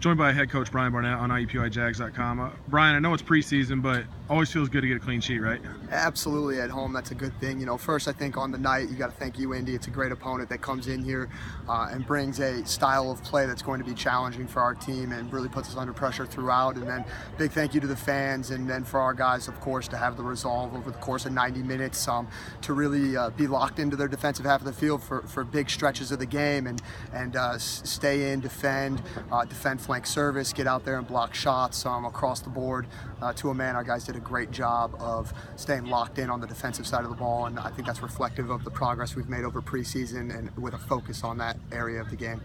Joined by head coach Brian Barnett on IUPUIJags.com. Brian, I know it's preseason, but always feels good to get a clean sheet, right? Absolutely, at home, that's a good thing. First, I think on the night, you got to thank UIndy. It's a great opponent that comes in here and brings a style of play that's going to be challenging for our team and really puts us under pressure throughout. And then big thank you to the fans, and then for our guys, of course, to have the resolve over the course of 90 minutes to really be locked into their defensive half of the field for big stretches of the game and stay in, defend flank service, get out there and block shots across the board. To a man, our guys did a great job of staying locked in on the defensive side of the ball, and I think that's reflective of the progress we've made over preseason and with a focus on that area of the game.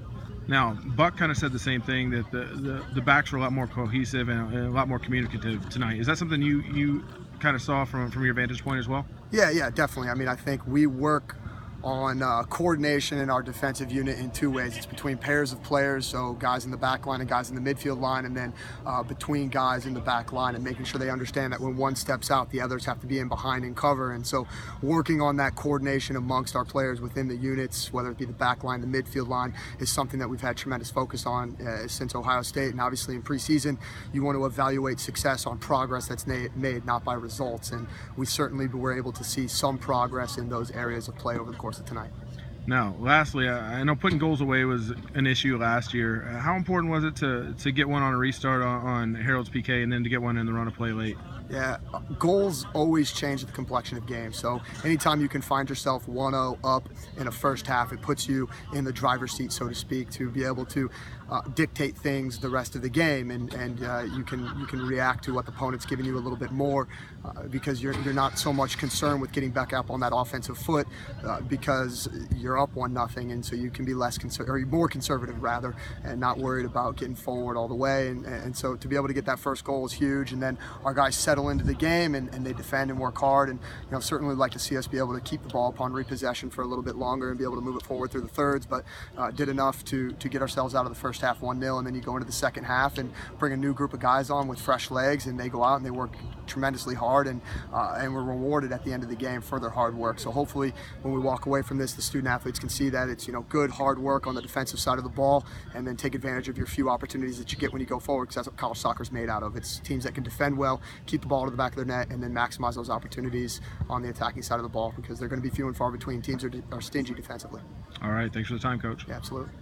Now, Buck kind of said the same thing, that the backs were a lot more cohesive and a lot more communicative tonight. Is that something you kind of saw from your vantage point as well? Yeah, definitely. I mean, I think we work on coordination in our defensive unit in two ways. It's between pairs of players, so guys in the back line and guys in the midfield line, and then between guys in the back line, and making sure they understand that when one steps out, the others have to be in behind and cover. And so working on that coordination amongst our players within the units, whether it be the back line, the midfield line, is something that we've had tremendous focus on since Ohio State. And obviously in preseason, you want to evaluate success on progress that's made, not by results. And we certainly were able to see some progress in those areas of play over the course of tonight. Now, lastly, I know putting goals away was an issue last year. How important was it to get one on a restart on Harold's PK and then to get one in the run of play late? Yeah, goals always change the complexion of games. So anytime you can find yourself 1-0 up in a first half, it puts you in the driver's seat, so to speak, to be able to dictate things the rest of the game, and you can react to what the opponent's giving you a little bit more because you're not so much concerned with getting back up on that offensive foot because you're up 1-0, and so you can be more conservative rather, and not worried about getting forward all the way. And so to be able to get that first goal is huge, and then our guys settle into the game and they defend and work hard, and certainly like to see us be able to keep the ball upon repossession for a little bit longer and be able to move it forward through the thirds, but did enough to get ourselves out of the first half 1-0, and then you go into the second half and bring a new group of guys on with fresh legs, and they go out and they work tremendously hard, and we're rewarded at the end of the game for their hard work. So hopefully when we walk away from this, the student athletes can see that it's good hard work on the defensive side of the ball, and then take advantage of your few opportunities that you get when you go forward, because that's what college soccer is made out of. It's teams that can defend well, keep the ball to the back of their net, and then maximize those opportunities on the attacking side of the ball, because they're going to be few and far between. Teams are stingy defensively. All right, thanks for the time, Coach. Yeah, absolutely.